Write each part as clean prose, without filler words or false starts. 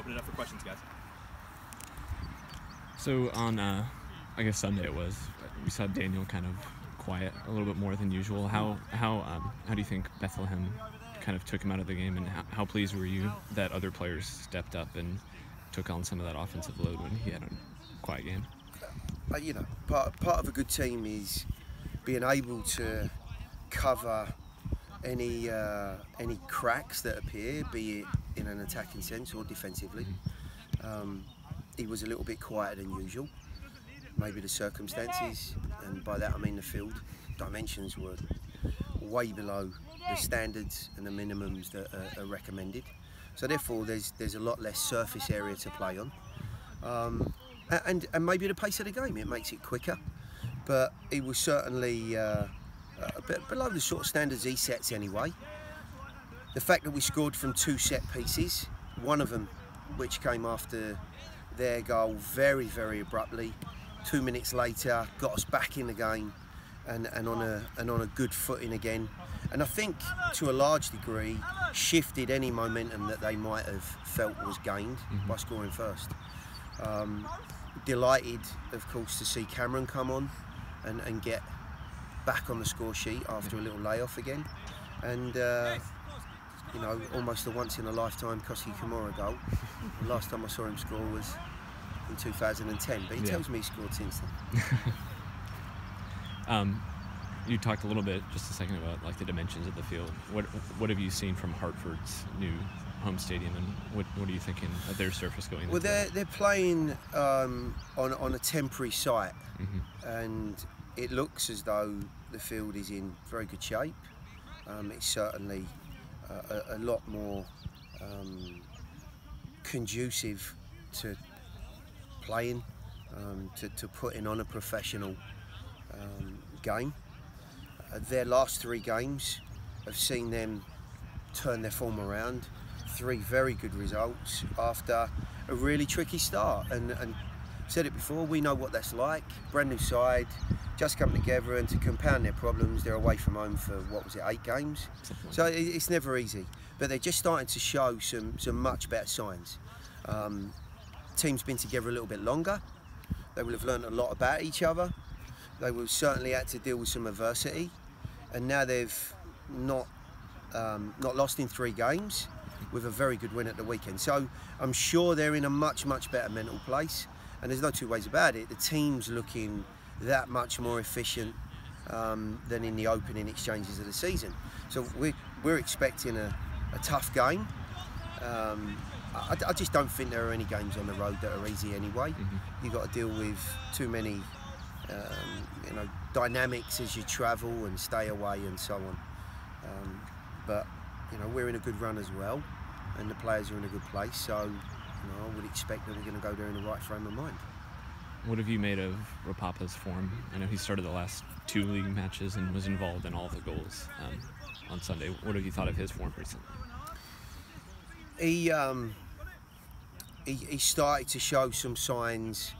open it up for questions, guys. So on, I guess Sunday it was, we saw Daniel kind of quiet a little bit more than usual. How do you think Bethlehem kind of took him out of the game, and how pleased were you that other players stepped up and took on some of that offensive load when he had a quiet game? You know, part of a good team is being able to cover any cracks that appear, be it in an attacking sense or defensively. He was a little bit quieter than usual. Maybe the circumstances, and by that I mean the field dimensions were way below the standards and the minimums that are recommended. So therefore there's a lot less surface area to play on. And maybe the pace of the game, it makes it quicker. But it was certainly a bit below the sort of standards he sets anyway. The fact that we scored from 2 set pieces, one of them which came after their goal very, very abruptly, 2 minutes later, got us back in the game and on a good footing again. And I think to a large degree shifted any momentum that they might have felt was gained by scoring first. Delighted, of course, to see Cameron come on and get back on the score sheet after a little layoff again. And you know, almost a once-in-a-lifetime Kosi Kimura goal. The last time I saw him score was in 2010, but he tells me he scored since then. You talked a little bit just a second about like the dimensions of the field. What have you seen from Hartford's new home stadium, and what are you thinking of their surface going? Well, they're playing on a temporary site, and it looks as though the field is in very good shape. It's certainly a lot more conducive to playing, to putting on a professional game. Their last 3 games have seen them turn their form around. 3 very good results after a really tricky start, and said it before, we know what that's like. Brand new side, just come together, and to compound their problems, they're away from home for, what was it, 8 games? So it's never easy, but they're just starting to show some much better signs. Team's been together a little bit longer. They will have learned a lot about each other. They will certainly had to deal with some adversity, and now they've not lost in 3 games, with a very good win at the weekend. So I'm sure they're in a much better mental place, and there's no 2 ways about it. The team's looking that much more efficient than in the opening exchanges of the season. So we're expecting a tough game. I just don't think there are any games on the road that are easy anyway. You've got to deal with too many you know, dynamics as you travel and stay away and so on. But you know, we're in a good run as well, and the players are in a good place. So you know, I would expect that we're going to go there in the right frame of mind. What have you made of Rapapa's form? I know he started the last 2 league matches and was involved in all the goals on Sunday. What have you thought of his form recently? He started to show some signs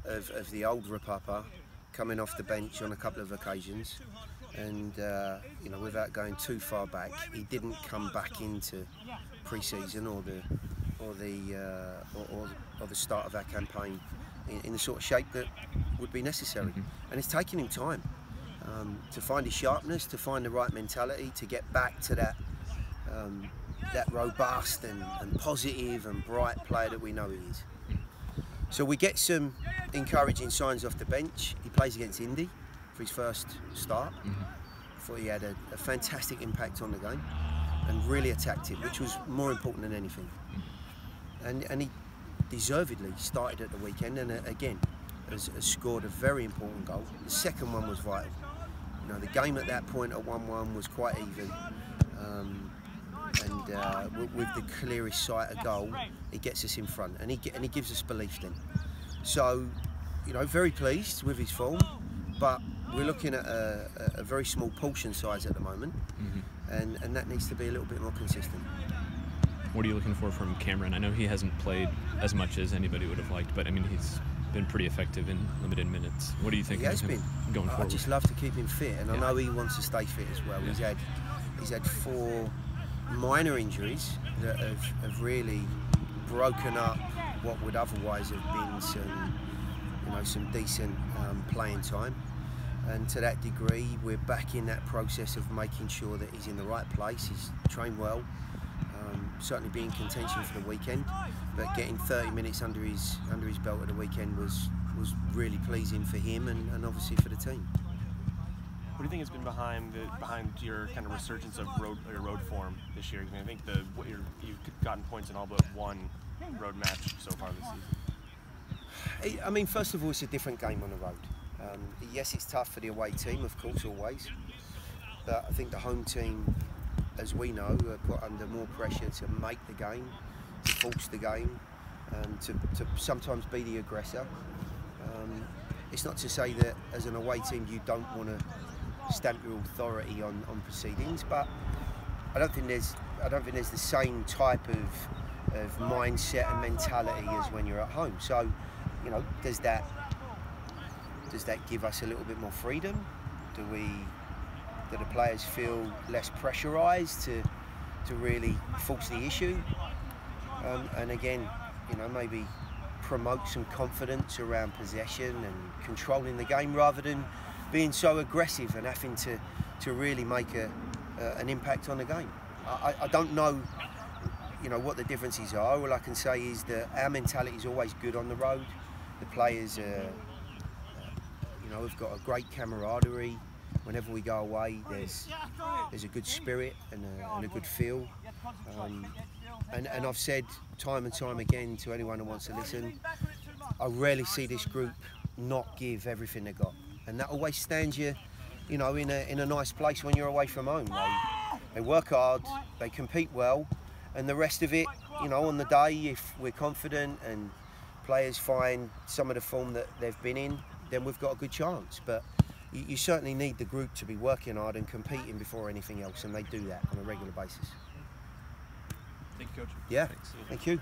of the old Rapapa, coming off the bench on a couple of occasions, and you know, without going too far back, he didn't come back into pre-season or the start of our campaign in the sort of shape that would be necessary. And it's taken him time to find his sharpness, to find the right mentality, to get back to that robust and positive and bright player that we know he is. So we get some encouraging signs off the bench. He plays against Indy for his first start. I thought he had a fantastic impact on the game and really attacked it, which was more important than anything. And he deservedly started at the weekend, and again has scored a very important goal. The second one was vital. You know, the game at that point at 1-1 was quite even. With the clearest sight of goal, he gets us in front, and he gives us belief then. So, you know, very pleased with his form, but we're looking at a very small portion size at the moment, and that needs to be a little bit more consistent. What are you looking for from Cameron? I know he hasn't played as much as anybody would have liked, but I mean, he's been pretty effective in limited minutes. What do you think of him going forward? I just love to keep him fit, and I know he wants to stay fit as well. He's had 4 minor injuries that have really broken up what would otherwise have been some decent playing time. And to that degree, we're back in that process of making sure that he's in the right place, he's trained well, certainly be in contention for the weekend, but getting 30 minutes under his belt at the weekend was really pleasing for him and obviously for the team. What do you think has been behind your kind of resurgence of road form this year? I mean, I think you've gotten points in all but one road match so far this season. I mean, first of all, it's a different game on the road. Yes, it's tough for the away team, of course, always. But I think the home team, as we know, are put under more pressure to make the game, to force the game, to sometimes be the aggressor. It's not to say that as an away team you don't want to stamp your authority on proceedings, but I don't think there's the same type of mindset and mentality as when you're at home. So, you know, does that give us a little bit more freedom? Do the players feel less pressurised to really force the issue? And again, you know, maybe promote some confidence around possession and controlling the game rather than being so aggressive and having to really make an impact on the game. I don't know, you know, what the differences are. All I can say is that our mentality is always good on the road. The players you know, we've got a great camaraderie. Whenever we go away, there's a good spirit and a good feel. And I've said time and time again to anyone who wants to listen, I rarely see this group not give everything they got, and that always stands you, you know, in a nice place when you're away from home. They work hard, they compete well, and the rest of it, you know, on the day, if we're confident and players find some of the form that they've been in, then we've got a good chance. But you certainly need the group to be working hard and competing before anything else, and they do that on a regular basis. Thank you, Coach. Yeah, thank you.